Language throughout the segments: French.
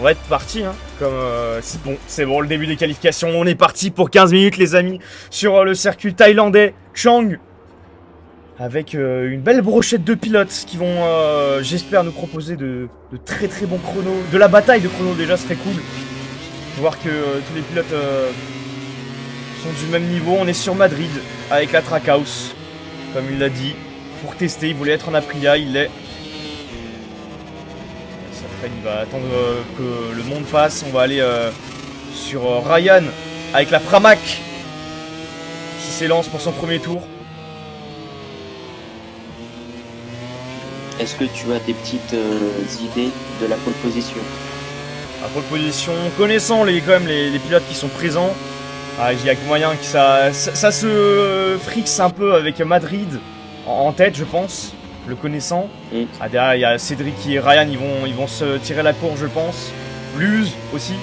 On va être parti, hein, comme c'est bon, le début des qualifications, on est parti pour 15 minutes les amis, sur le circuit thaïlandais Chang, avec une belle brochette de pilotes qui vont, j'espère, nous proposer de très très bons chronos, de la bataille de chronos déjà, ce serait cool, voir que tous les pilotes sont du même niveau. On est sur Madrid, avec la Trackhouse, comme il l'a dit, pour tester, il voulait être en Aprilia, il l'est. Il va attendre que le monde passe. On va aller sur Ryan avec la Pramac qui s'élance pour son premier tour. Est-ce que tu as des petites idées de la pole position? La pole position, connaissant quand même les pilotes qui sont présents, il y a moyen que ça se frixe un peu avec Madrid en tête, je pense. Le connaissant. Derrière, il y a Cédric et Ryan, ils vont se tirer la course, je pense. Luz aussi.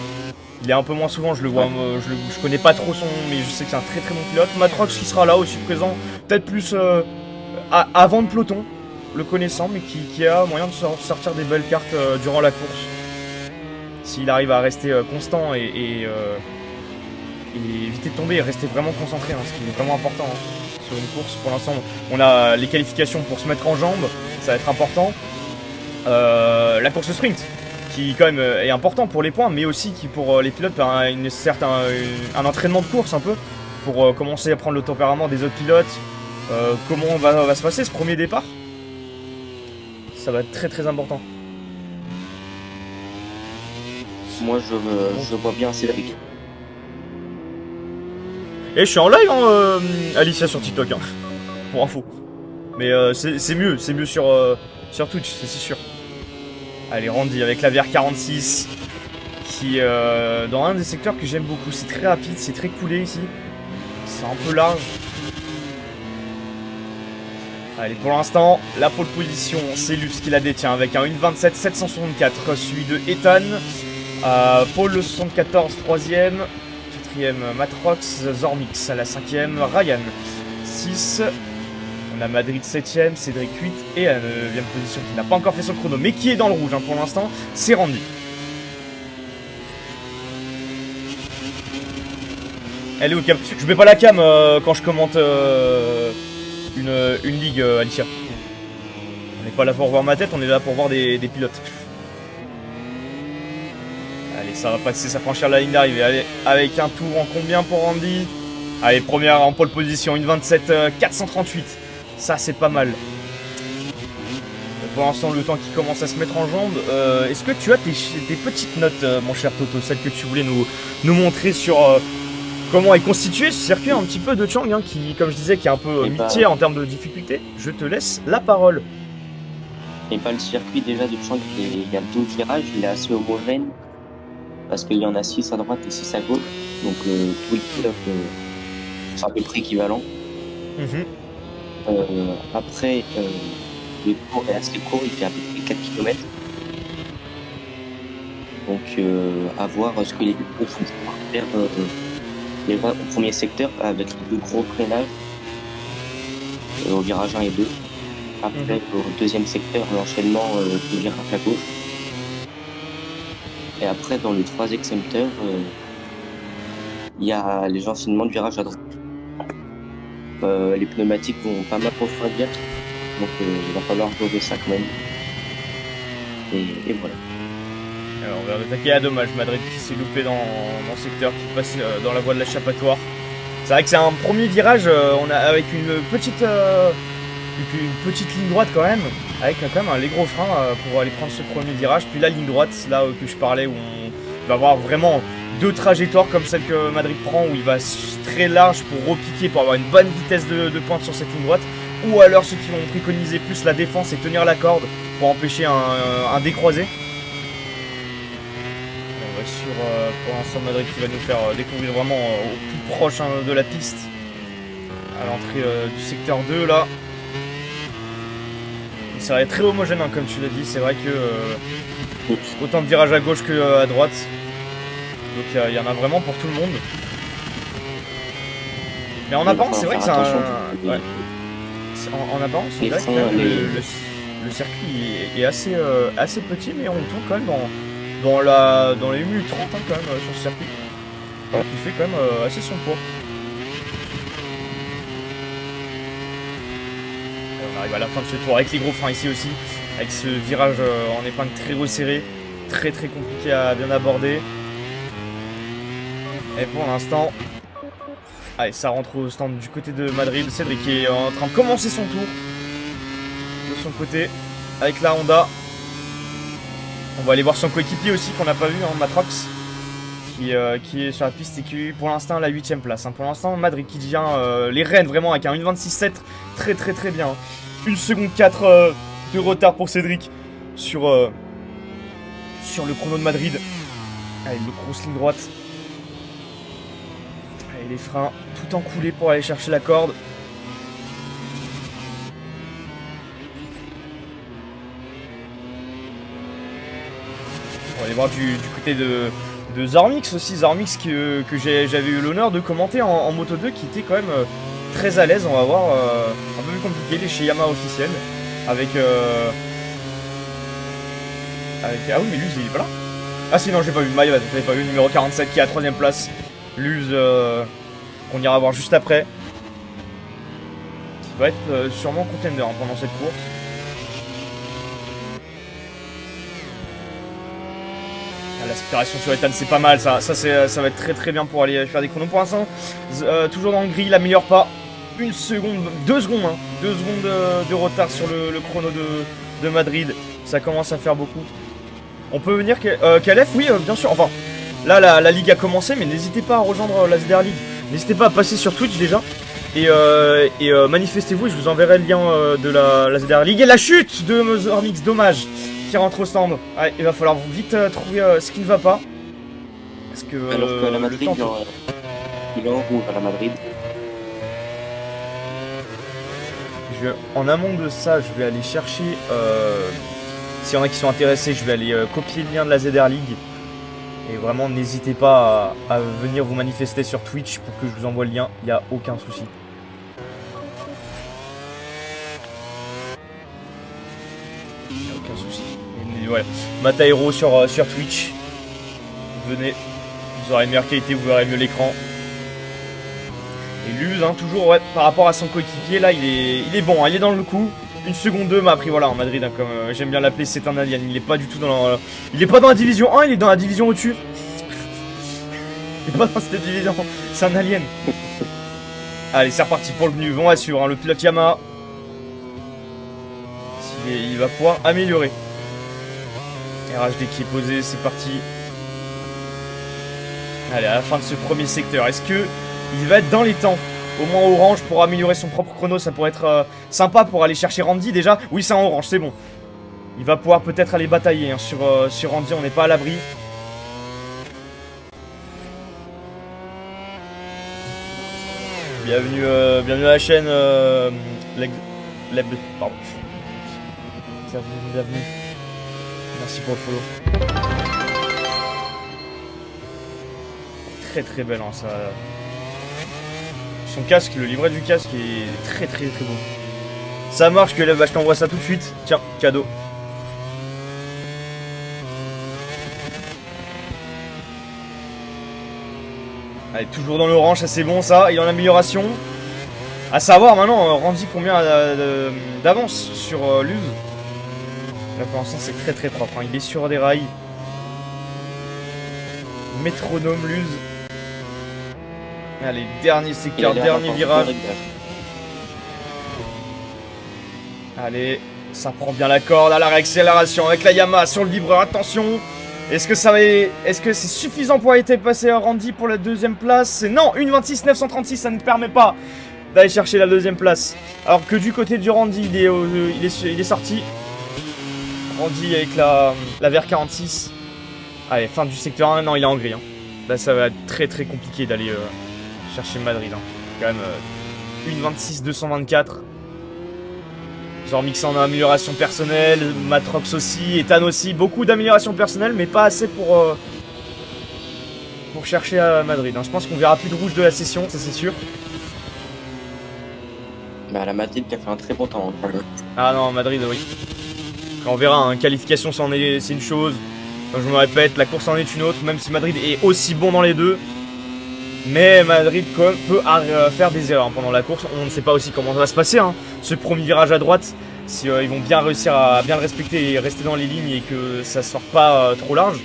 Il est un peu moins souvent, je le vois. Je connais pas trop son, mais je sais que c'est un très très bon pilote. Matrox qui sera là aussi présent. Peut-être plus avant de peloton, le connaissant, mais qui a moyen de sortir des belles cartes durant la course. S'il arrive à rester constant et éviter de tomber et rester vraiment concentré, ce qui est vraiment important. Sur une course, pour l'instant on a les qualifications pour se mettre en jambes, ça va être important. La course sprint qui quand même est important pour les points, mais aussi qui pour les pilotes certes un entraînement de course un peu pour commencer à prendre le tempérament des autres pilotes. Comment va se passer ce premier départ, ça va être très très important. Moi je vois bien Cédric. Et je suis en live, Alicia, sur TikTok, pour info. Mais c'est mieux sur Twitch, c'est sûr. Allez, Randy avec la VR46, qui dans un des secteurs que j'aime beaucoup. C'est très rapide, c'est très coulé ici. C'est un peu large. Allez, pour l'instant, la pole position, c'est Lux qui la détient avec un 1.27.764, suivi de Ethan. Paul le 74, 3ème. 4ème Matrox, Zormix à la 5ème, Ryan 6, on a Madrid 7ème, Cédric 8 et à la 9ème position qui n'a pas encore fait son chrono mais qui est dans le rouge pour l'instant, c'est Randy. Elle est où cam? Je mets pas la cam quand je commente une ligue, Alicia. On n'est pas là pour voir ma tête, on est là pour voir des pilotes. Allez, ça va passer, ça franchir la ligne d'arrivée. Allez, avec un tour en combien pour Randy? Allez, première en pole position, une 27.438. Ça, c'est pas mal. Pour l'instant, le temps qui commence à se mettre en jambes. Est-ce que tu as tes petites notes, mon cher Toto? Celles que tu voulais nous montrer sur comment est constitué ce circuit un petit peu de Chang, qui, comme je disais, qui est un peu mythique en termes de difficulté. Je te laisse la parole. Et le circuit déjà de Chang, il y a 12 virages, il est assez homogène. Parce qu'il y en a 6 à droite et 6 à gauche, donc tous les pilotes sont à peu près équivalents. Après, le cours est assez court, il fait à peu près 4 km. Donc à voir ce que les pilotes vont pouvoir faire au premier secteur avec le gros freinage au virage 1 et 2. Après, au deuxième secteur, l'enchaînement du virage à gauche. Et après, dans le troisième secteur, il y a les enchaînements de virage à droite. Les pneumatiques vont pas mal refroidir, donc il va falloir jauger ça quand même. Et voilà. Alors on va attaquer à dommage, Madrid qui s'est loupé dans le secteur, qui passe dans la voie de l'échappatoire. C'est vrai que c'est un premier virage, on a avec une petite ligne droite quand même, avec quand même un gros frein pour aller prendre ce premier virage. Puis la ligne droite, là que je parlais, où on va avoir vraiment deux trajectoires comme celle que Madrid prend, où il va très large pour repiquer, pour avoir une bonne vitesse de pointe sur cette ligne droite. Ou alors ceux qui vont préconiser plus la défense et tenir la corde pour empêcher un décroisé. On va sur pour l'instant Madrid qui va nous faire découvrir vraiment au plus proche de la piste, à l'entrée du secteur 2 là. Ça va être très homogène comme tu l'as dit, c'est vrai que autant de virages à gauche que à droite. Donc il y en a vraiment pour tout le monde. Mais en apparence c'est vrai que c'est un... Ouais. En apparence c'est vrai que le circuit est assez petit, mais on tourne quand même dans les mu 30 hein, quand même sur ce circuit. Qui fait quand même assez son poids. Et on arrive à la fin de ce tour avec les gros freins ici aussi. Avec ce virage en épingle très resserré. Très compliqué à bien aborder. Et pour l'instant... Allez, ça rentre au stand du côté de Madrid. Cédric est en train de commencer son tour. De son côté. Avec la Honda. On va aller voir son coéquipier aussi qu'on n'a pas vu, hein, Matrox. Qui est sur la piste et qui pour l'instant à la 8ème place. Hein. Pour l'instant, Madrid qui tient les rênes vraiment avec un 1.26.7. Très bien. 1 seconde 4 de retard pour Cédric sur le chrono de Madrid. Allez, le grosse ligne droite. Allez, les freins tout encoulés pour aller chercher la corde. On va aller voir du côté de Zormix aussi. Zormix que j'avais eu l'honneur de commenter en Moto 2 qui était quand même très à l'aise. On va voir un peu plus compliqué. Il est chez Yamaha officiel. Avec ah oui mais Luz il est pas là. Ah si non j'ai pas vu, j'avais pas vu, numéro 47 qui est à 3ème place. Luz qu'on ira voir juste après. Qui va être sûrement contender hein, pendant cette course. L'aspiration sur Ethan c'est pas mal ça va être très bien pour aller faire des chronos pour l'instant. Toujours dans le gris, il améliore pas. 1 seconde, 2 secondes hein, 2 secondes de retard sur le chrono de Madrid. Ça commence à faire beaucoup. On peut venir Calef, oui bien sûr. Enfin là la ligue a commencé mais n'hésitez pas à rejoindre la ZDR League. N'hésitez pas à passer sur Twitch déjà. Et manifestez-vous et je vous enverrai le lien de la ZDR League. Et la chute de Mozormix, dommage. Qui rentre au stand. Ouais, il va falloir vite trouver ce qui ne va pas. Parce que, alors que la Madrid, il est en rouge à la Madrid. En amont de ça, je vais aller chercher. S'il y en a qui sont intéressés, je vais aller copier le lien de la ZR League. Et vraiment, n'hésitez pas à venir vous manifester sur Twitch pour que je vous envoie le lien. Il n'y a aucun souci. Ouais. Mataero sur Twitch. Venez, vous aurez une meilleure qualité, vous verrez mieux l'écran. Et Luz, hein, toujours ouais, par rapport à son coéquipier, là il est bon, hein, il est dans le coup. 1 seconde 2 m'a appris voilà en Madrid, hein, comme j'aime bien l'appeler, c'est un alien. Il est pas du tout dans il est pas dans la division 1, il est dans la division au-dessus. Il est pas dans cette division, c'est un alien. Allez, c'est reparti pour le menu, on assure, hein, le pilote Yamaha. Il va pouvoir améliorer. RHD qui est posé, c'est parti. Allez, à la fin de ce premier secteur, est-ce que il va être dans les temps? Au moins orange pour améliorer son propre chrono, ça pourrait être sympa pour aller chercher Randy déjà. Oui, c'est en orange, c'est bon. Il va pouvoir peut-être aller batailler hein, sur Randy, on n'est pas à l'abri. Bienvenue à la chaîne pardon. Bienvenue. Merci pour le follow. Très belle hein, ça. Son casque, le livret du casque est très beau. Ça marche que je t'envoie ça tout de suite. Tiens, cadeau. Allez, toujours dans l'orange, ça c'est bon ça, il est en amélioration. À savoir maintenant, Randy combien d'avance sur Luz. Là pour l'instant c'est très propre, hein. Il est sur des rails. Métronome Luz. Allez, dernier secteur, dernier virage. Allez, ça prend bien la corde à la réaccélération avec la Yamaha sur le vibreur, attention. Est-ce que c'est suffisant pour aller passer à Randy pour la deuxième place? Non, 1.26.936, ça ne permet pas d'aller chercher la deuxième place. Alors que du côté du Randy, il est sorti. Randy avec la VR46. Allez, fin du secteur 1, non, il est en gris. Hein. Là, ça va être très compliqué d'aller chercher Madrid. Hein. Quand même, 1.26.224. Zormix en amélioration personnelle, Matrox aussi, Ethan aussi, beaucoup d'amélioration personnelle, mais pas assez pour chercher à Madrid. Hein. Je pense qu'on verra plus de rouge de la session, ça c'est sûr. Bah la Madrid qui a fait un très bon temps. Ah non, Madrid, oui. Quand on verra, hein, qualification c'est une chose, Donc je me répète, la course en est une autre, même si Madrid est aussi bon dans les deux. Mais Madrid quand même peut faire des erreurs pendant la course. On ne sait pas aussi comment ça va se passer. Hein. Ce premier virage à droite, si ils vont bien réussir à bien le respecter et rester dans les lignes et que ça sort pas trop large.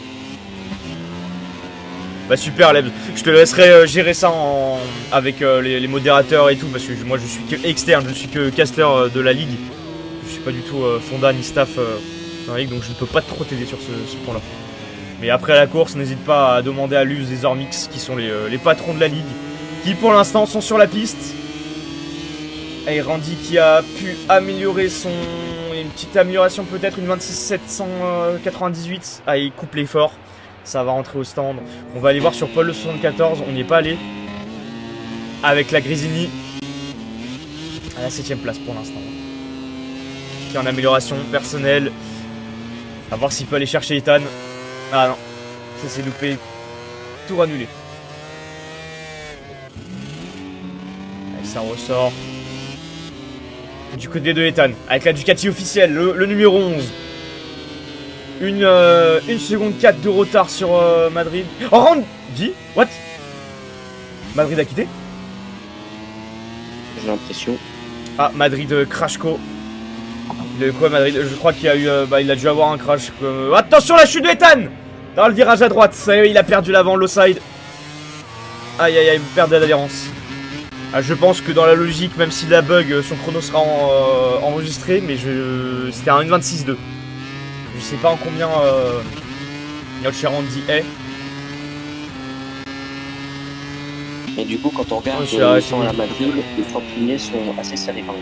Bah super Leb, je te laisserai gérer ça avec les modérateurs et tout parce que moi je suis que externe, je suis que caster de la ligue. Je suis pas du tout fonda ni staff dans la ligue donc je ne peux pas trop t'aider sur ce point là. Mais après la course, n'hésite pas à demander à Luz et Zormix qui sont les patrons de la ligue qui pour l'instant sont sur la piste. Et Randy qui a pu améliorer une petite amélioration peut-être, une 26 798. Ah il coupe l'effort. Ça va rentrer au stand. On va aller voir sur Paul le 74. On n'y est pas allé. Avec la Grisini. À la 7ème place pour l'instant. Qui est en amélioration personnelle. A voir s'il peut aller chercher Ethan. Ah non. Ça s'est loupé. Tout annulé. Allez, ça ressort. Du côté de Ethan. Avec la Ducati officielle. Le numéro 11. Une seconde 4 de retard sur Madrid. Oh, Randy. What? Madrid a quitté? J'ai l'impression. Ah, Madrid Crashco. Il a eu quoi Madrid? Je crois qu'il a eu. Il a dû avoir un crash. Attention la chute de Ethan! Dans le virage à droite. Ça y est, il a perdu l'avant, low side. Aïe aïe aïe, perte d'adhérence. Ah, je pense que dans la logique, même s'il a bug, son chrono sera enregistré. Mais c'était un 1.26.2. Je sais pas en combien Yolche Randy est. Et du coup, quand on regarde sur la Madrid, les Franciliens sont assez serrés quand même.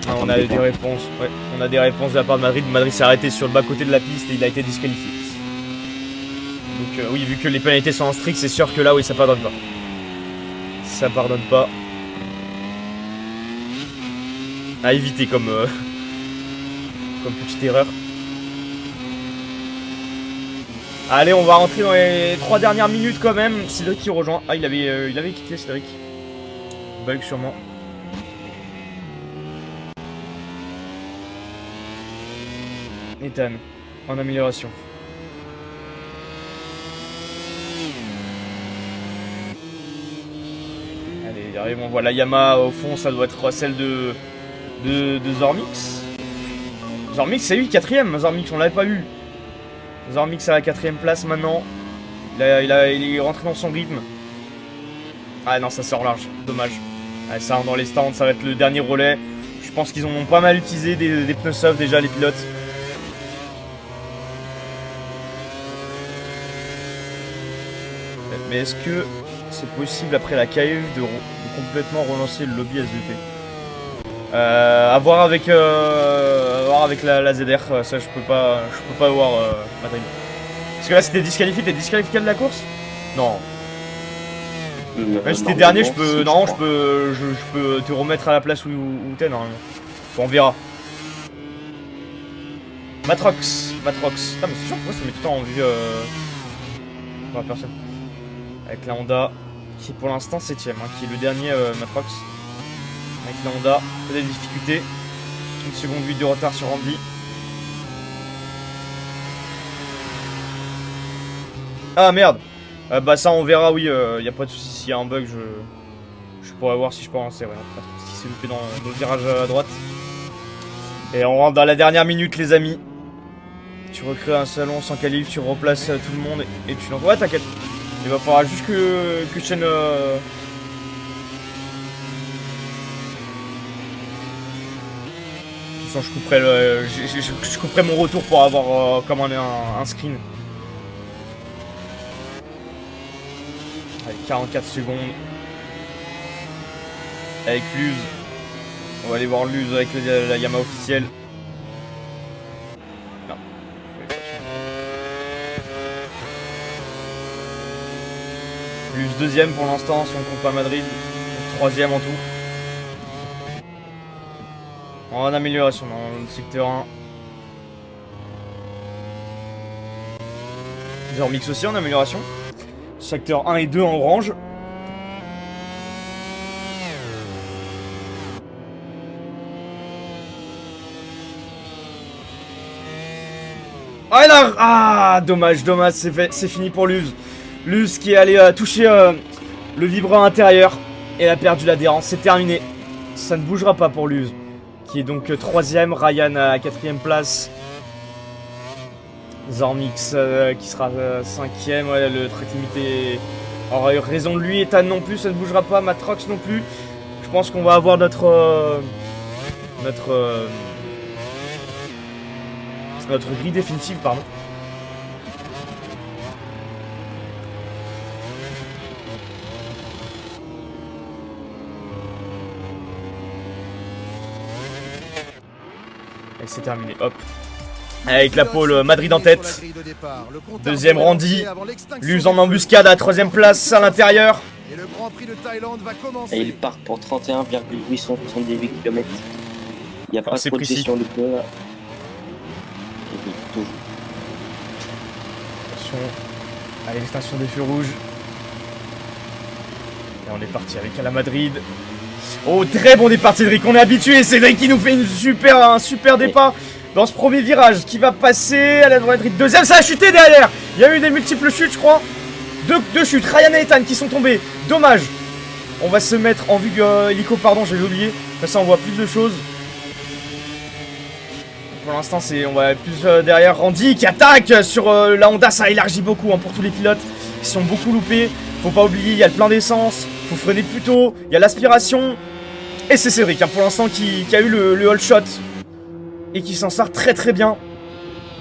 Ah, on a des réponses. Ouais, on a des réponses de la part de Madrid. Madrid s'est arrêté sur le bas côté de la piste et il a été disqualifié. Donc oui, vu que les pénalités sont en strict, c'est sûr que là, oui, ça pardonne pas. Ça pardonne pas. À éviter comme petite erreur. Allez, on va rentrer dans les 3 dernières minutes quand même. Cédric qui rejoint. Ah, il avait quitté Cédric. Bug sûrement. Ethan, en amélioration. Allez, il arrive, on voit la Yamaha au fond, ça doit être celle de Zormix. Zormix, c'est lui, 4ème. Zormix, on l'avait pas eu. Zormix à la 4ème place maintenant. Il est rentré dans son rythme. Ah non, ça sort large, dommage. Allez, ça rentre dans les stands, ça va être le dernier relais. Je pense qu'ils ont pas mal utilisé des pneus soft déjà, les pilotes. Mais est-ce que c'est possible après la KF de complètement relancer le lobby SVP? À voir avec la ZR, ça je peux pas voir Madrid. Parce que là c'était disqualifié, t'es disqualifié de la course? Non. Même si t'es dernier, je peux te remettre à la place où t'es normalement. Bon, on verra. Matrox. Putain mais c'est sûr pourquoi ça met tout le temps en vue pour la personne. Avec la Honda qui est pour l'instant 7ème, hein, qui est le dernier Matrox. Avec la Honda, pas de difficultés. Une seconde 8 de retard sur Randy. Ah merde. Bah ça on verra, oui, y a pas de soucis, s'il y a un bug je pourrais voir si je peux avancer, ouais, si c'est loupé dans le virage à droite. Et on rentre dans la dernière minute les amis. Tu recrées un salon sans calife, tu replaces tout le monde et tu lances. Ouais t'inquiète. Il va falloir juste que je tienne de toute façon je couperai mon retour pour avoir comme un screen. Allez, 44 secondes. Avec Luz. On va aller voir Luz avec la Yamaha officielle. Non. Luz deuxième pour l'instant si on compte pas Madrid. Troisième en tout. En amélioration dans le secteur 1. Zormix aussi en amélioration. Secteur 1 et 2 en orange. Ah, là, ah, dommage, dommage, c'est fini pour Luz. Luz qui est allé toucher le vibreur intérieur. Et a perdu l'adhérence, c'est terminé. Ça ne bougera pas pour Luz. Qui est donc 3ème, Ryan à 4ème place. Zormix qui sera 5ème, ouais, le track limité aura eu raison de lui. Ethan non plus, ça ne bougera pas, Matrox non plus. Je pense qu'on va avoir notre grille définitive, pardon. Et c'est terminé, hop. Avec la pole Madrid en tête. 2ème Randy. Luz en embuscade à 3ème place à l'intérieur. Et il part pour 31,878 km. Il n'y a pas trop de gestion de pneus. Attention à l'extinction des feux rouges. Et on est parti avec à la Madrid. Oh, très bon départ Cédric, on est habitué. Cédric qui nous fait un super départ dans ce premier virage qui va passer à la Madrid. 2ème, ça a chuté derrière. Il y a eu des multiples chutes, je crois. Deux chutes, Ryan et Ethan qui sont tombés. Dommage. On va se mettre en vue hélico, pardon, j'avais oublié. Comme ça, on voit plus de choses. Pour l'instant, on va plus derrière Randy qui attaque sur la Honda. Ça élargit beaucoup pour tous les pilotes qui sont beaucoup loupés. Faut pas oublier, il y a le plein d'essence. Faut freiner plus tôt. Il y a l'aspiration. Et c'est Cédric, pour l'instant, qui a eu le all shot. Et qui s'en sort très très bien.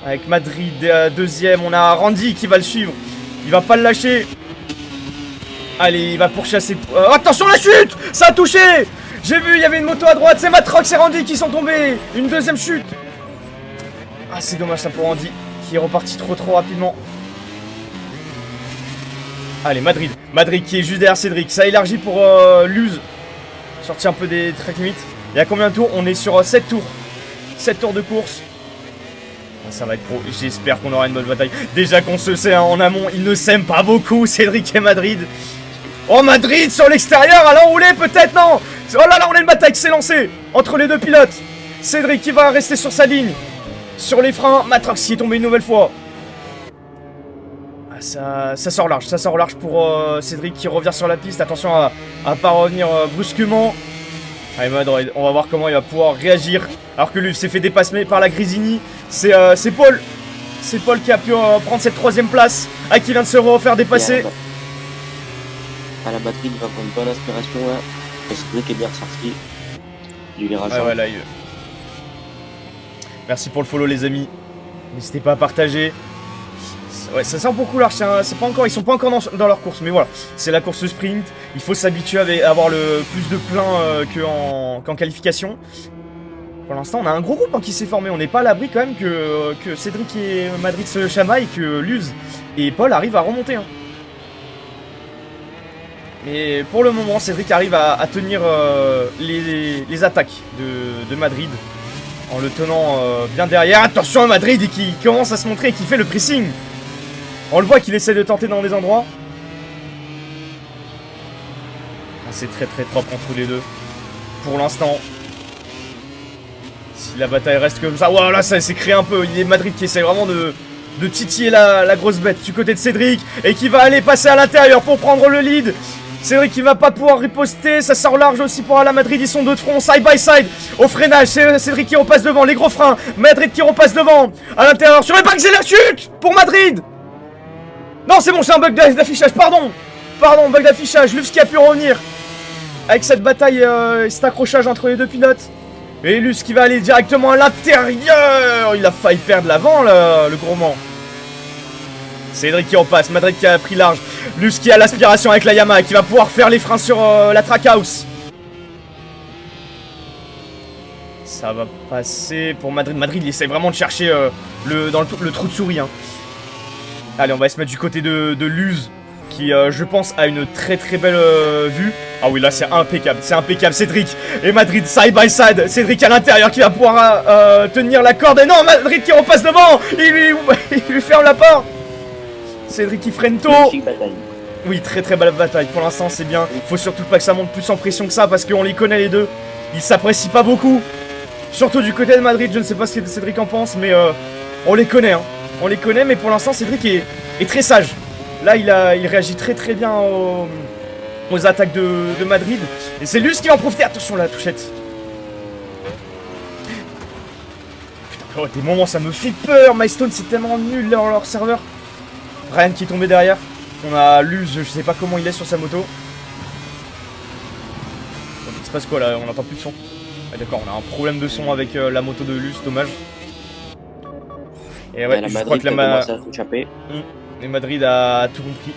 Avec Madrid 2ème. On a Randy qui va le suivre. Il va pas le lâcher. Allez, il va pourchasser. Attention la chute. Ça a touché. J'ai vu, il y avait une moto à droite. C'est Matrox et Randy qui sont tombés. Une 2ème chute. Ah, c'est dommage ça pour Randy. Qui est reparti trop rapidement. Allez, Madrid. Madrid qui est juste derrière Cédric. Ça élargit pour Luz. Sorti un peu des track limits. Il y a combien de tours? On est sur 7 tours. 7 tours de course. Ça va être pro. J'espère qu'on aura une bonne bataille. Déjà qu'on se sait en amont, ils ne s'aiment pas beaucoup, Cédric et Madrid. Oh, Madrid sur l'extérieur, à l'enroulé peut-être, non. Oh là là, on a une bataille qui s'est lancée entre les deux pilotes. Cédric qui va rester sur sa ligne. Sur les freins, Matrox qui est tombé une nouvelle fois. Ah, ça sort large pour Cédric qui revient sur la piste. Attention à pas revenir brusquement. Allez, Madrid, on va voir comment il va pouvoir réagir. Alors que lui s'est fait dépasser par la Grisini. C'est Paul. C'est Paul qui a pu prendre cette 3ème place. Ah, qui vient de se refaire dépasser. À la batterie, il va avoir une bonne inspiration là. Cédric est bien ressorti du virage. Ouais, là, merci pour le follow, les amis. N'hésitez pas à partager. Ouais, ça sent beaucoup large. C'est pas encore, ils sont pas encore dans leur course, mais voilà. C'est la course sprint. Il faut s'habituer à avoir le plus de plein qu'en qualification. Pour l'instant, on a un gros groupe qui s'est formé. On n'est pas à l'abri quand même que Cédric et Madrid se chamaillent, que Luz et Paul arrivent à remonter. Mais pour le moment, Cédric arrive à tenir les attaques de Madrid en le tenant bien derrière. Attention à Madrid et qui commence à se montrer et qui fait le pressing. On le voit qu'il essaie de tenter dans des endroits. Ah, c'est très propre entre les deux. Pour l'instant. Si la bataille reste comme ça. Voilà, ça s'est créé un peu. Il y a Madrid qui essaie vraiment de titiller la grosse bête du côté de Cédric. Et qui va aller passer à l'intérieur pour prendre le lead. Cédric qui va pas pouvoir riposter. Ça sort large aussi pour la Madrid. Ils sont deux de front, side by side. Au freinage, c'est Cédric qui repasse devant. Les gros freins. Madrid qui repasse devant. À l'intérieur. Sur les bacs, c'est la chute pour Madrid. Non, c'est bon, c'est un bug d'affichage, pardon, bug d'affichage. Luz qui a pu revenir avec cette bataille, cet accrochage entre les deux pilotes. Et Luz qui va aller directement à l'intérieur. Il a failli perdre l'avant, le gourmand. Cédric qui repasse, Madrid qui a pris large. Luz qui a l'aspiration avec la Yamaha, qui va pouvoir faire les freins sur la Trackhouse. Ça va passer pour Madrid. Madrid, il essaie vraiment de chercher dans le trou de souris. Allez, on va se mettre du côté de Luz, qui, je pense, a une très belle vue. Ah oui, là, c'est impeccable, Cédric et Madrid, side by side. Cédric à l'intérieur qui va pouvoir tenir la corde. Et non, Madrid qui repasse devant. Il lui ferme la porte. Cédric qui freine tôt. Oui, très belle bataille. Pour l'instant, c'est bien. Faut surtout pas que ça monte plus en pression que ça, parce qu'on les connaît les deux. Ils s'apprécient pas beaucoup. Surtout du côté de Madrid, je ne sais pas ce que Cédric en pense, mais on les connaît. on les connaît, mais pour l'instant Cédric est très sage. Là il réagit très bien aux attaques de Madrid. Et c'est Luz qui va en profiter. Attention la touchette. Putain, des moments ça me fait peur. Milestone c'est tellement nul leur serveur. Ryan qui est tombé derrière. On a Luz, je sais pas comment il est sur sa moto. Il se passe quoi là? On n'entend plus de son. Ah, d'accord, on a un problème de son avec la moto de Luz, dommage. Et ouais, je crois que et Madrid a tout compris.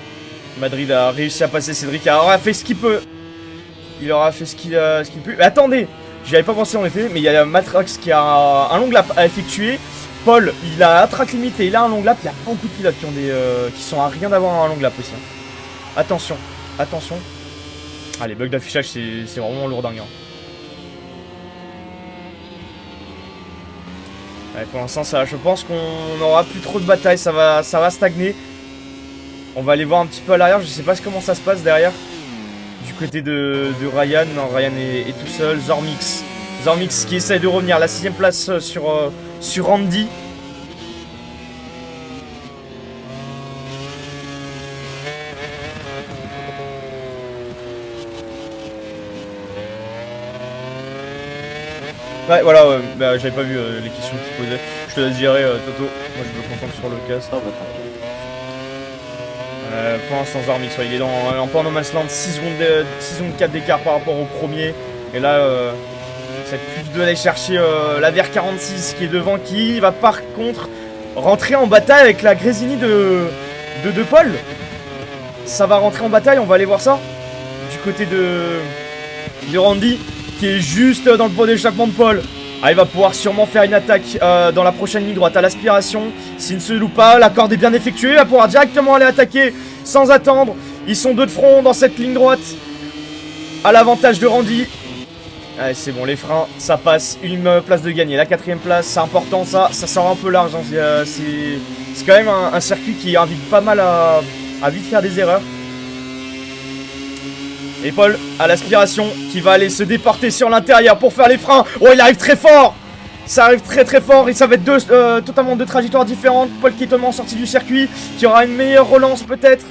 Madrid a réussi à passer Cédric. Il aura fait ce qu'il peut. Il aura fait ce qu'il peut. Mais attendez, j'y avais pas pensé en effet, mais il y a Matrax qui a un long lap à effectuer. Paul, il a un track limité, il a un long lap. Il y a beaucoup de pilotes qui sont à rien d'avoir un long lap aussi. Attention, attention. Ah, les bugs d'affichage, c'est vraiment lourdingue. Hein. Ouais, pour l'instant, je pense qu'on n'aura plus trop de batailles. Ça va stagner. On va aller voir un petit peu à l'arrière. Je sais pas comment ça se passe derrière. Du côté de Ryan. Non, Ryan est tout seul. Zormix qui essaye de revenir. La 6ème place sur Randy. Ouais, voilà, bah, j'avais pas vu les questions qu'il posait. Je te laisse gérer, Toto. Moi, je me concentre sur le cast. Pour l'instant, Zormix, il est en Porno Man's Land, 6 secondes 4 d'écart par rapport au premier. Et là, ça va être plus d'aller chercher la VR46 qui est devant, qui va par contre rentrer en bataille avec la Grésini de Paul. Ça va rentrer en bataille, on va aller voir ça. Du côté de Randy, qui est juste dans le point d'échappement de Paul. Ah, il va pouvoir sûrement faire une attaque dans la prochaine ligne droite à l'aspiration. S'il ne se loupe pas, la corde est bien effectuée. Il va pouvoir directement aller attaquer sans attendre. Ils sont deux de front dans cette ligne droite. À l'avantage de Randy. Allez, c'est bon, les freins, ça passe. Une place de gagner. La 4ème place, c'est important ça. Ça sort un peu large. Hein. C'est quand même un circuit qui invite pas mal à vite faire des erreurs. Et Paul à l'aspiration qui va aller se déporter sur l'intérieur pour faire les freins. Oh, il arrive très fort. Ça arrive très fort et ça va être totalement deux trajectoires différentes. Paul qui est totalement sorti du circuit, qui aura une meilleure relance peut-être,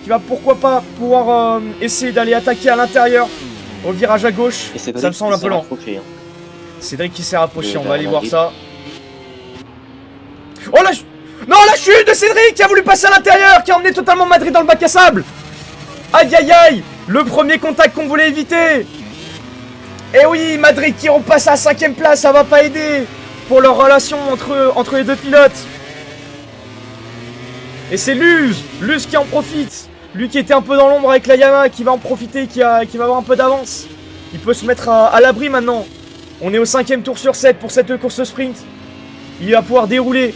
qui va pourquoi pas pouvoir essayer d'aller attaquer à l'intérieur au virage à gauche. Ça me semble un peu lent. Cédric qui s'est rapproché, on va aller voir ça. Oh la non, la chute de Cédric qui a voulu passer à l'intérieur, qui a emmené totalement Madrid dans le bac à sable. Aïe aïe aïe. Le premier contact qu'on voulait éviter. Et oui, Madrid qui repasse à la 5ème place, ça va pas aider pour leur relation entre les deux pilotes. Et c'est Luz qui en profite. Lui qui était un peu dans l'ombre avec la Yamaha, qui va en profiter, qui va avoir un peu d'avance. Il peut se mettre à l'abri maintenant. On est au 5ème tour sur 7 pour cette course sprint. Il va pouvoir dérouler.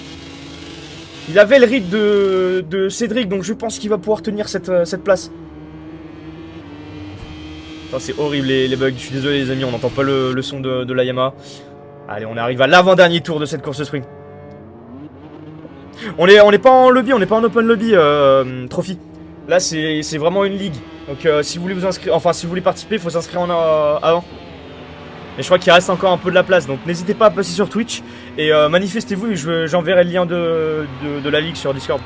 Il avait le rythme de Cédric, donc je pense qu'il va pouvoir tenir cette place. C'est horrible les bugs, je suis désolé les amis, on n'entend pas le son de la Yamaha. Allez, on arrive à l'avant-dernier tour de cette course sprint. On n'est pas en lobby, on n'est pas en open lobby, Trophy. Là c'est vraiment une ligue. Donc si vous voulez vous inscrire, enfin si vous voulez participer, il faut s'inscrire avant. Et je crois qu'il reste encore un peu de la place, donc n'hésitez pas à passer sur Twitch et manifestez-vous et j'enverrai le lien de la ligue sur Discord.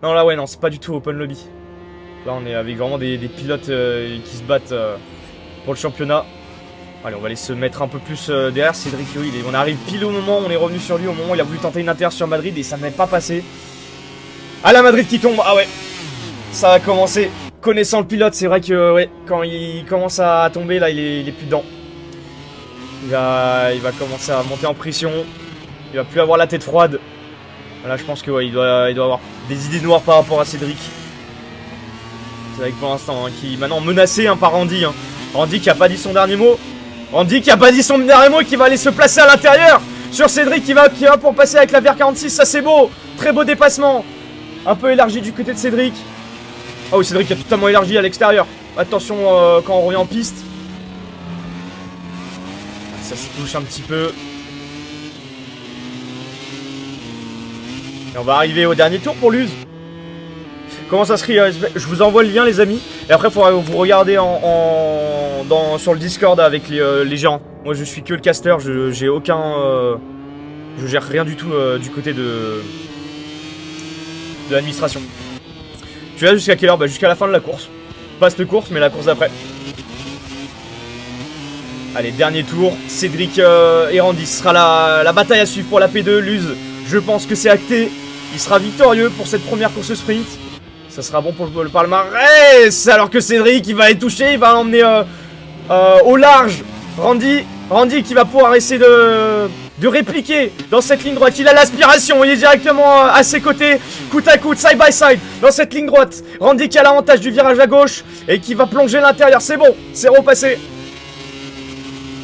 Non là ouais non, c'est pas du tout open lobby. Là on est avec vraiment des pilotes qui se battent pour le championnat. Allez, on va aller se mettre un peu plus derrière Cédric. Oui, on arrive pile au moment, on est revenu sur lui au moment où il a voulu tenter une inter sur Madrid et ça n'est pas passé. Ah la Madrid qui tombe, ah ouais. Ça va commencer. Connaissant le pilote, c'est vrai que ouais, quand il commence à tomber, là il est plus dedans. Il va commencer à monter en pression. Il va plus avoir la tête froide. Là je pense que ouais, il doit avoir des idées noires par rapport à Cédric. Avec pour l'instant qui est maintenant menacé par Randy. Randy qui a pas dit son dernier mot. Randy qui a pas dit son dernier mot et qui va aller se placer à l'intérieur sur Cédric qui va pour passer avec la VR46. Ça c'est beau. Très beau dépassement. Un peu élargi du côté de Cédric. Oh oui, Cédric a totalement élargi à l'extérieur. Attention quand on revient en piste. Ça se touche un petit peu. Et on va arriver au dernier tour pour Luz. Comment ça se crie? Je vous envoie le lien les amis. Et après il faudra vous regarder sur le Discord avec les gens. Moi je suis que le caster, j'ai aucun Je gère rien du tout du côté de l'administration. Tu vas jusqu'à quelle heure? Bah jusqu'à la fin de la course. Pas cette course, mais la course d'après. Allez, dernier tour. Cédric et Randy. Ce sera la bataille à suivre pour la P2. Luz, je pense que c'est acté. Il sera victorieux pour cette première course sprint. Ça sera bon pour le palmarès. Alors que Cédric, il va être touché. Il va l'emmener au large. Randy qui va pouvoir essayer de répliquer dans cette ligne droite. Il a l'aspiration, il est directement à ses côtés, côte à côte, side by side, dans cette ligne droite. Randy qui a l'avantage du virage à gauche et qui va plonger l'intérieur. C'est bon, c'est repassé.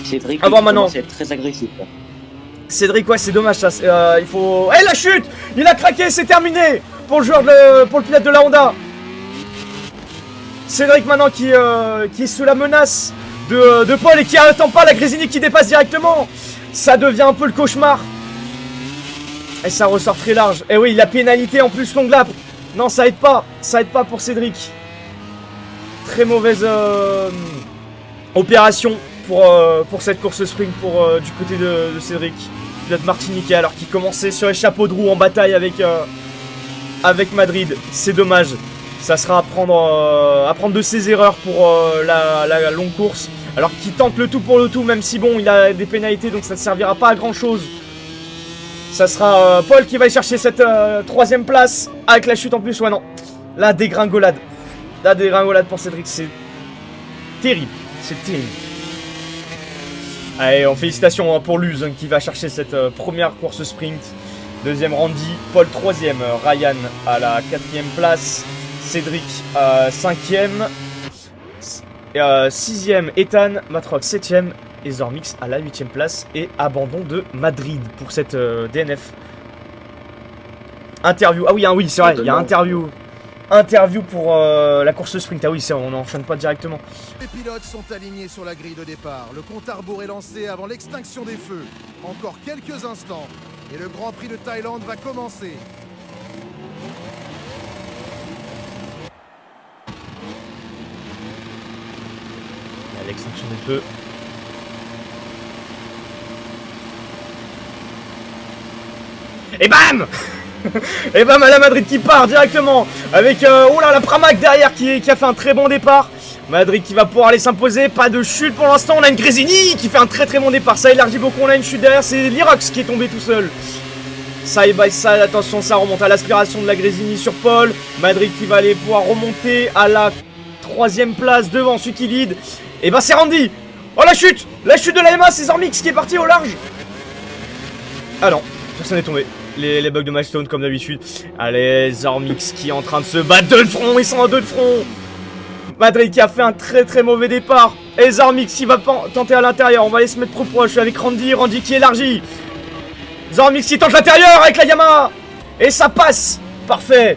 Cédric, maintenant, c'est très agressif. Là. Cédric, ouais, c'est dommage ça. Il faut. Eh, la chute! Il a craqué, c'est terminé pour le pour le pilote de la Honda. Cédric maintenant qui est sous la menace de Paul et qui attend pas la Grésini qui dépasse directement. Ça devient un peu le cauchemar. Et ça ressort très large. Et oui, la pénalité en plus longue lap. Non, ça aide pas. Ça aide pas pour Cédric. Très mauvaise opération pour cette course sprint du côté de Cédric. Pilote martiniquais alors qu'il commençait sur les chapeaux de roue en bataille avec Madrid. C'est dommage. Ça sera à prendre de ses erreurs pour la longue course. Alors qu'il tente le tout pour le tout, même si bon, il a des pénalités, donc ça ne servira pas à grand chose. Ça sera Paul qui va aller chercher cette troisième place avec la chute en plus. Ouais, non. La dégringolade. La dégringolade pour Cédric, c'est terrible. C'est terrible. Allez, félicitations pour Luz qui va chercher cette première course sprint. Deuxième Randy, Paul troisième, Ryan à la quatrième place. Cédric 5ème, 6ème Ethan, Matrox 7ème et Zormix à la 8ème place et abandon de Madrid pour cette DNF. Interview, ah oui, oui c'est vrai, il y a interview pour la course sprint, ah oui on n'enchaîne pas directement. Les pilotes sont alignés sur la grille de départ, le compte à rebours est lancé avant l'extinction des feux. Encore quelques instants et le Grand Prix de Thaïlande va commencer. L'extinction des feux. Et bam. Et bam, à la Madrid qui part directement avec oh là, la Pramac derrière qui a fait un très bon départ. Madrid qui va pouvoir aller s'imposer. Pas de chute pour l'instant. On a une Grésini qui fait un très bon départ. Ça élargit beaucoup. On a une chute derrière. C'est Lirox qui est tombé tout seul. Side by side, attention, ça remonte à l'aspiration de la Grésini sur Paul. Madrid qui va aller pouvoir remonter à la 3ème place devant celui qui lead. Et bah c'est Randy. Oh la chute de la MA, c'est Zormix qui est parti au large. Ah non, personne n'est tombé. Les bugs de Milestone comme d'habitude. Allez, Zormix qui est en train de se battre de front. Ils sont à deux de front. Madrid qui a fait un très mauvais départ. Et Zormix qui va tenter à l'intérieur. On va aller se mettre trop proche avec Randy. Randy qui élargit. Zormix qui tente l'intérieur avec la Yamaha. Et ça passe. Parfait.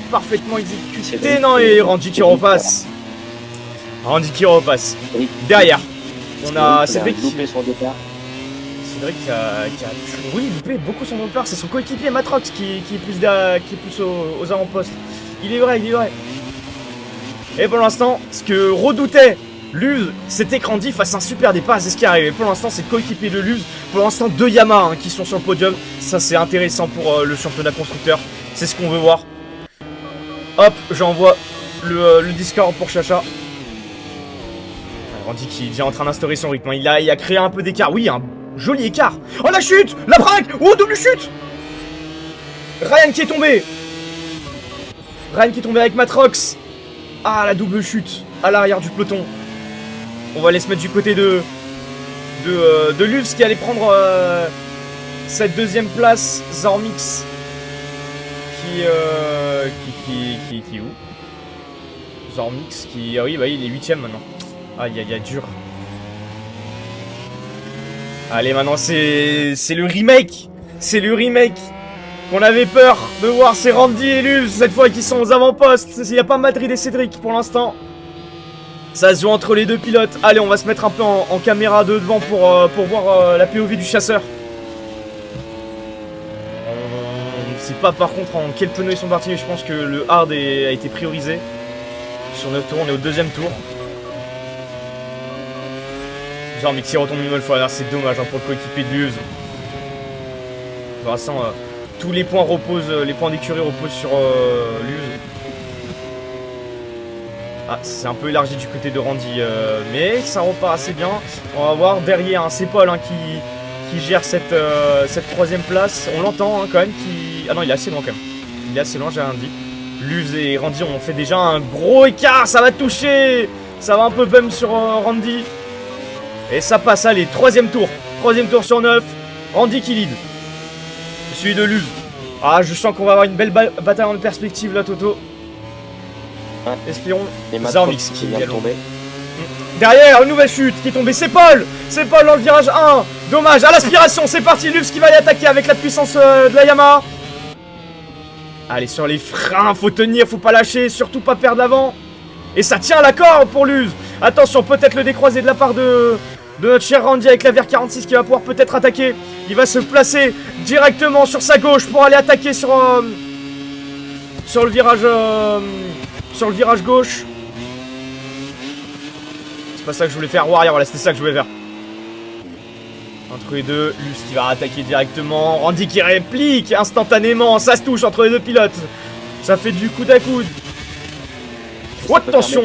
Parfaitement exécuté. Non, et Randy qui repasse. Randy qui repasse. Derrière, on a Cédric. Cédric qui a oui, loupé beaucoup son départ. C'est son coéquipier Matrox qui est plus aux avant-postes. Il est vrai. Et pour l'instant, ce que redoutait Luz, c'était que Randy fasse un super départ. C'est ce qui est arrivé. Pour l'instant, c'est le coéquipier de Luz. Pour l'instant, 2 Yamaha qui sont sur le podium. Ça, c'est intéressant pour le championnat constructeur. C'est ce qu'on veut voir. Hop, j'envoie le Discord pour Chacha. Randy qui est déjà en train d'instaurer son rythme. Il a créé un peu d'écart. Oui, un joli écart. Oh la chute. La braque. Oh, double chute. Ryan qui est tombé. Avec Matrox. Ah, la double chute. À l'arrière du peloton. On va aller se mettre du côté de Luz qui allait prendre cette 2ème place. Zormix qui où? Zormix qui... Ah oui, bah il est 8ème maintenant. Aïe, dur. Allez, maintenant c'est le remake. C'est le remake qu'on avait peur de voir. C'est Randy et Luz cette fois qui sont aux avant-postes. Il n'y a pas Madrid et Cédric pour l'instant. Ça se joue entre les deux pilotes. Allez, on va se mettre un peu en caméra de devant pour voir la POV du chasseur. On ne sait pas par contre en quel pneu ils sont partis, mais je pense que le hard a été priorisé. Sur notre tour, on est au 2ème tour. Genre Mixi retombe une nouvelle fois, là c'est dommage hein, pour le coéquipier de Luz. Pour l'instant, tous les points reposent, les points d'écurie reposent sur Luz. Ah, c'est un peu élargi du côté de Randy, mais ça repart assez bien. On va voir derrière, hein, c'est Paul hein, qui gère cette troisième place. On l'entend hein, quand même. Ah non, il est assez loin quand même. Il est assez loin, j'ai rien dit. Luz et Randy ont fait déjà un gros écart. Ça va toucher. Ça va un peu bum sur Randy. Et ça passe, allez, troisième tour. Troisième tour sur 9. Randy qui lead. Celui de Luz. Ah, je sens qu'on va avoir une belle bataille en perspective là, Toto. Ouais. Espérons. Et Zarmix qui vient de tomber. Derrière, une nouvelle chute qui est tombée. C'est Paul. C'est Paul dans le virage 1. Dommage. À l'aspiration, c'est parti. Luz qui va aller attaquer avec la puissance de la Yamaha. Allez, sur les freins. Faut tenir, faut pas lâcher. Surtout pas perdre l'avant. Et ça tient la corde pour Luz. Attention, peut-être le décroisé de la part de notre cher Randy avec la VR46 qui va pouvoir peut-être attaquer. Il va se placer directement sur sa gauche pour aller attaquer sur le virage gauche. C'est pas ça que je voulais faire. Warrior, voilà, c'était ça que je voulais faire. Entre les deux, Luz qui va attaquer directement. Randy qui réplique instantanément. Ça se touche entre les deux pilotes. Ça fait du coude à coude. Oh, attention.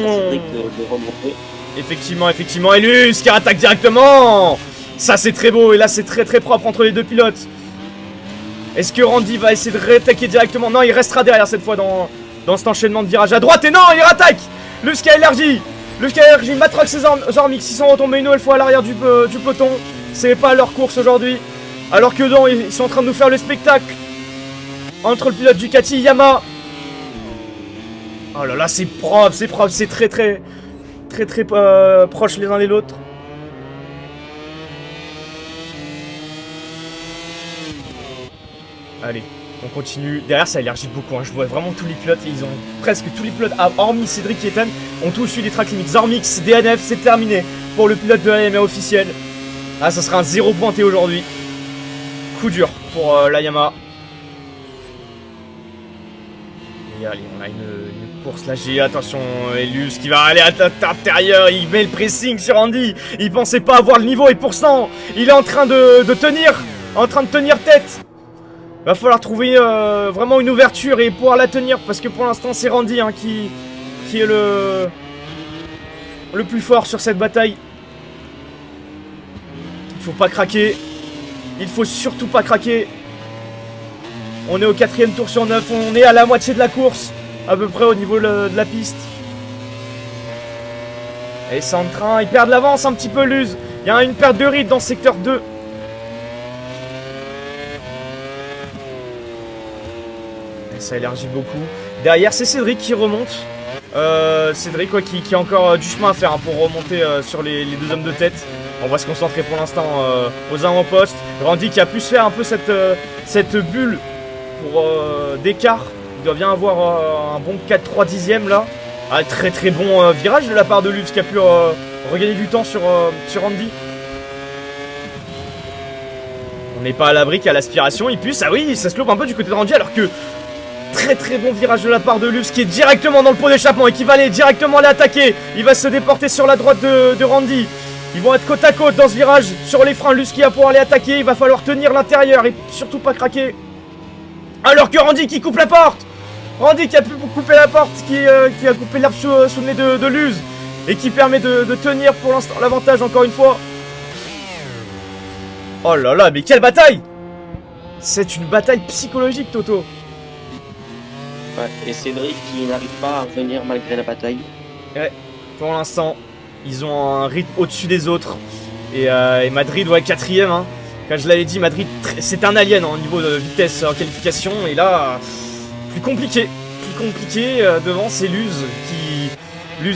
Effectivement. Et Luz qui attaque directement. Ça c'est très beau. Et là c'est très propre entre les deux pilotes. Est-ce que Randy va essayer de réattaquer directement? Non, il restera derrière cette fois dans cet enchaînement de virages à droite. Et non, il rattaque. Luz qui a élargi. Matrox et Zarmix qui sont retombés une nouvelle fois à l'arrière du peloton. C'est pas leur course aujourd'hui. Alors que non, ils sont en train de nous faire le spectacle. Entre le pilote Ducati et Yamaha. Oh là là, c'est propre, c'est très proche les uns des autres. Allez, on continue. Derrière, ça élargit beaucoup. Hein. Je vois vraiment tous les pilotes. Ils ont presque tous les pilotes, hormis Cédric et Ethan, ont tous eu des track limits. Zarmix, DNF, c'est terminé pour le pilote de la Yamaha officiel. Ah, ça sera un 0 pointé aujourd'hui. Coup dur pour la Yamaha. Et allez, on a une course là. Attention, Luz qui va aller à l'intérieur. Il met le pressing sur Randy. Il pensait pas avoir le niveau et pourtant, il est en train de tenir. En train de tenir tête. Va falloir trouver vraiment une ouverture et pouvoir la tenir. Parce que pour l'instant, c'est Randy hein, qui est le plus fort sur cette bataille. Il faut pas craquer. Il faut surtout pas craquer. On est au 4ème tour sur 9. On est à la moitié de la course. À peu près au niveau de la piste. Et c'est en train. Ils perdent l'avance un petit peu Luz. Il y a une perte de rythme dans le secteur 2. Et ça élargit beaucoup. Derrière c'est Cédric qui remonte. Cédric quoi, qui a encore du chemin à faire hein, pour remonter sur les deux hommes de tête. On va se concentrer pour l'instant aux avant-postes. Randy qui a pu se faire un peu cette bulle pour d'écart. Il doit bien avoir un bon 4-3 dixièmes là. Ah, très bon virage de la part de Luz qui a pu regagner du temps sur Randy. On n'est pas à l'abri qu'à l'aspiration il puisse. Ah oui, ça se loupe un peu du côté de Randy alors que très bon virage de la part de Luz qui est directement dans le pot d'échappement et qui va aller directement attaquer. Il va se déporter sur la droite de Randy. Ils vont être côte à côte dans ce virage sur les freins. Luz qui va pouvoir aller attaquer. Il va falloir tenir l'intérieur et surtout pas craquer. Alors que Randy qui coupe la porte. Randy qui a pu couper la porte, qui a coupé l'arbre sous le nez de Luz. Et qui permet de tenir pour l'instant l'avantage encore une fois. Oh là là, mais quelle bataille! C'est une bataille psychologique, Toto. Ouais, et Cédric qui n'arrive pas à revenir malgré la bataille. Ouais, pour l'instant, ils ont un rythme au-dessus des autres. Et Madrid, ouais, 4ème. Hein. Quand je l'avais dit, Madrid, c'est un alien hein, au niveau de vitesse en qualification. Et là, plus compliqué. Devant, c'est Luz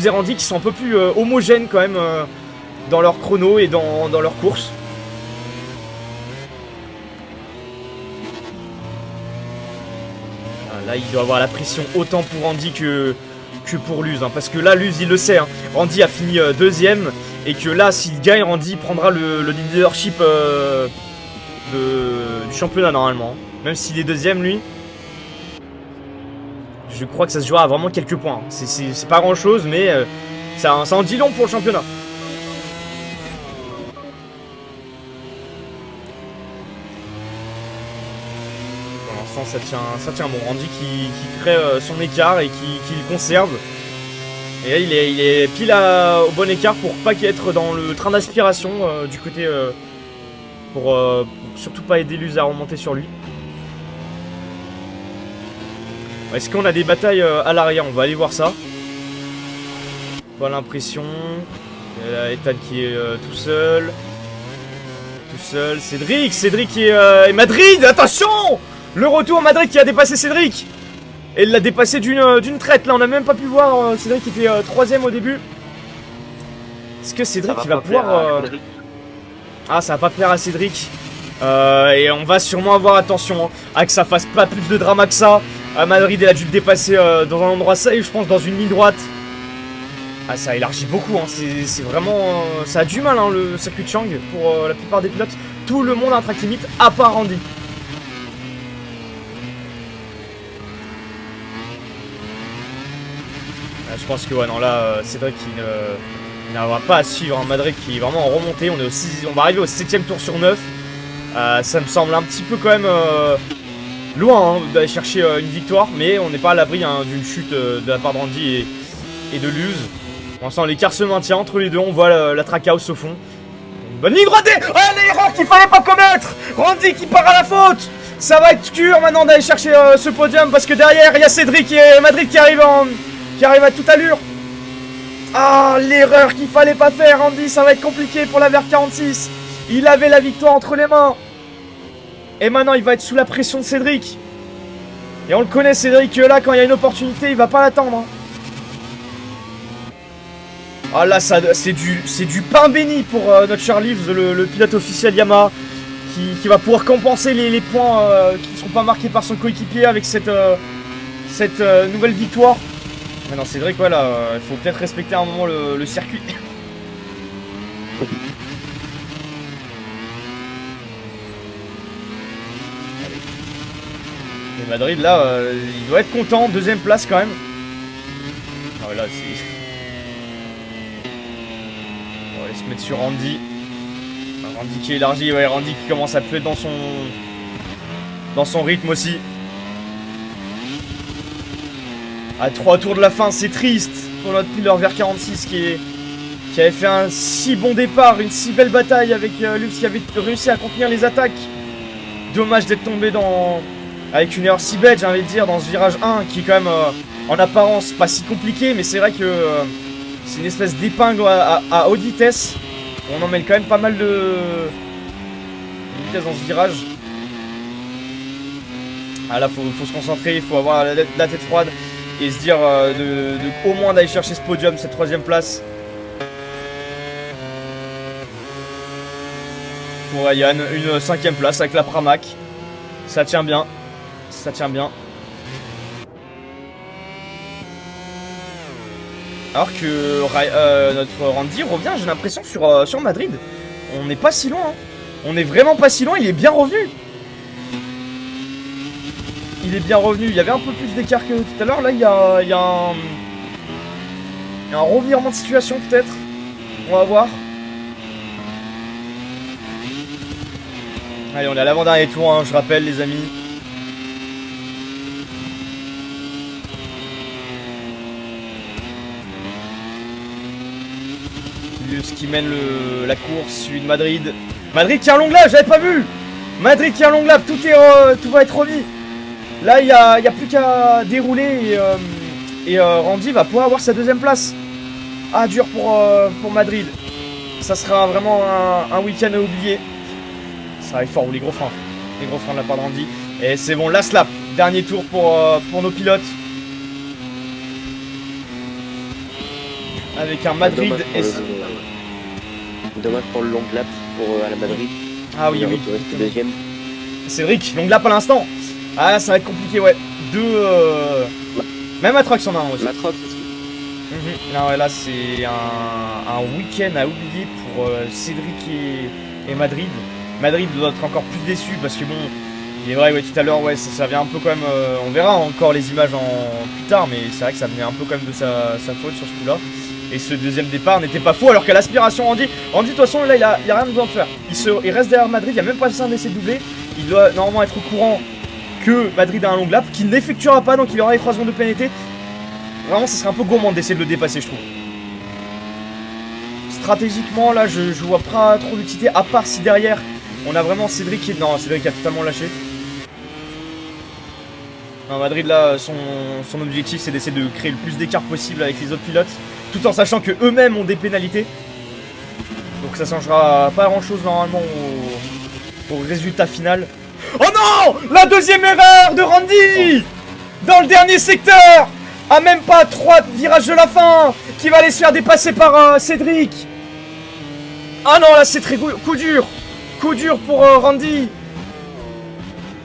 et Randy qui sont un peu plus homogènes quand même dans leur chrono et dans leur course. Là, il doit avoir la pression autant pour Randy que pour Luz. Hein, parce que là, Luz, il le sait. Hein, Randy a fini 2ème. Et que là, s'il gagne, Randy prendra le leadership du championnat normalement. Même s'il est 2ème, lui. Je crois que ça se jouera à vraiment quelques points. C'est pas grand-chose, mais ça en dit long pour le championnat. ça tient bon. Randy qui crée son écart et qui le conserve. Et là, il est pile au bon écart pour pas être dans le train d'aspiration du côté... pour surtout pas aider Luz à remonter sur lui. Est-ce qu'on a des batailles à l'arrière? On va aller voir ça. Pas l'impression. Il y a Ethan qui est tout seul. Cédric et Madrid, attention! Le retour Madrid qui a dépassé Cédric. Et il l'a dépassé d'une traite. Là, on n'a même pas pu voir. Cédric qui était 3ème au début. Est-ce que Cédric il va pouvoir... Ah, ça va pas plaire à Cédric. Et on va sûrement avoir attention hein, à que ça fasse pas plus de drama que ça. Madrid, elle a dû le dépasser dans un endroit safe, je pense, dans une ligne droite. Ah, ça élargit beaucoup, hein. C'est vraiment... ça a du mal, hein, le circuit de Chang, pour la plupart des pilotes. Tout le monde a un track limite, à part Randy. Je pense que, ouais, non, là, Cédric, il n'arrivera pas à suivre, hein. Madrid qui est vraiment en remontée. On va arriver au 7ème tour sur 9. Ça me semble un petit peu, quand même, loin hein, d'aller chercher une victoire. Mais on n'est pas à l'abri hein, d'une chute de la part de Randy et de Luz. Pour l'instant, l'écart se maintient entre les deux. On voit la trackhouse au fond. Une bonne ligne droite. Ah, l'erreur qu'il fallait pas commettre. Randy qui part à la faute. Ça va être dur maintenant d'aller chercher ce podium parce que derrière, il y a Cédric et Madrid qui arrive à toute allure. Ah, l'erreur qu'il fallait pas faire, Randy. Ça va être compliqué pour la VR46. Il avait la victoire entre les mains. Et maintenant, il va être sous la pression de Cédric. Et on le connaît, Cédric, là, quand il y a une opportunité, il va pas l'attendre. Hein. Ah là, c'est du pain béni pour notre Charlie, le pilote officiel Yamaha, qui va pouvoir compenser les points qui ne seront pas marqués par son coéquipier avec cette nouvelle victoire. Mais non, Cédric, voilà, il faut peut-être respecter à un moment le circuit. Et Madrid, là, il doit être content, 2ème place quand même. Ah ouais, là, c'est... On va aller se mettre sur Randy. Randy qui élargit, ouais, Randy qui commence à plus être dans son rythme aussi. À 3 tours de la fin, c'est triste pour notre pilote vers 46 qui avait fait un si bon départ, une si belle bataille avec Lux qui avait réussi à contenir les attaques. Dommage d'être tombé avec une erreur si bête, j'ai envie de dire, dans ce virage 1 qui est quand même en apparence pas si compliqué, mais c'est vrai que c'est une espèce d'épingle à haute vitesse. On emmène quand même pas mal de vitesse dans ce virage. Ah là, faut se concentrer, il faut avoir la tête froide et se dire au moins d'aller chercher ce podium, cette 3ème place. Pour Ryan, une 5ème place avec la Pramac. Ça tient bien. Ça tient bien. Alors que notre Randy revient, j'ai l'impression, sur Madrid. On n'est pas si loin. Hein. On est vraiment pas si loin, il est bien revenu. Il est bien revenu, il y avait un peu plus d'écart que tout à l'heure. Là, il y a un revirement de situation peut-être. On va voir. Allez, on est à l'avant-dernier tour, hein, je rappelle les amis. Ce qui mène la course, celui de Madrid. Madrid qui a un long lap, j'avais pas vu. Madrid qui a un long lap, tout va être remis. Là, il y a plus qu'à dérouler et Randy va pouvoir avoir sa 2ème place. Ah, dur pour Madrid. Ça sera vraiment un week-end à oublier. Ça arrive fort, ou les gros freins. Les gros freins de la part de Randy. Et c'est bon, last lap. Dernier tour pour nos pilotes. Avec un Madrid Dommage pour le long lap à la Madrid. Ah oui, oui. 2ème. Cédric, long lap à l'instant. Ah là, ça va être compliqué, ouais. Même Matrox en a un aussi. Matrox aussi. Non, ouais, là, c'est un week-end à oublier pour Cédric et Madrid. Madrid doit être encore plus déçu parce que bon, il est vrai, ouais, tout à l'heure, ouais, ça vient un peu quand même. On verra encore les images plus tard, mais c'est vrai que ça venait un peu quand même de sa faute sur ce coup-là. Et ce 2ème départ n'était pas faux, alors qu'à l'aspiration, Randy, de toute façon, là, il a rien besoin de faire. Il reste derrière Madrid, il n'y a même pas besoin d'essayer de doubler. Il doit normalement être au courant que Madrid a un long lap, qu'il n'effectuera pas, donc il aura les 3 secondes de pénalité. Vraiment, ça serait un peu gourmand d'essayer de le dépasser, je trouve. Stratégiquement, là, je vois pas trop d'utilité, à part si derrière, on a vraiment Cédric qui... Non, Cédric a totalement lâché. Non, Madrid, là, son objectif, c'est d'essayer de créer le plus d'écart possible avec les autres pilotes, tout en sachant que eux-mêmes ont des pénalités. Donc ça changera pas grand-chose, normalement, au résultat final. Oh non! La deuxième erreur de Randy! Dans le dernier secteur! À même pas 3 virages de la fin! Qui va aller se faire dépasser par Cédric! Ah non, là c'est très coup dur! Coup dur pour Randy!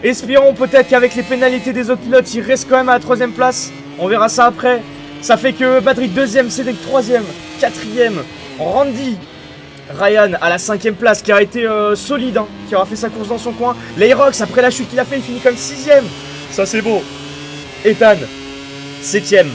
Espérons peut-être qu'avec les pénalités des autres pilotes, il reste quand même à la 3ème place. On verra ça après. Ça fait que Madrid 2ème, Cédric 3ème, 4ème, Randy. Ryan à la 5ème place qui a été solide, hein, qui aura fait sa course dans son coin. Layrox, après la chute qu'il a fait, il finit comme 6ème. Ça c'est beau. Ethan, 7ème.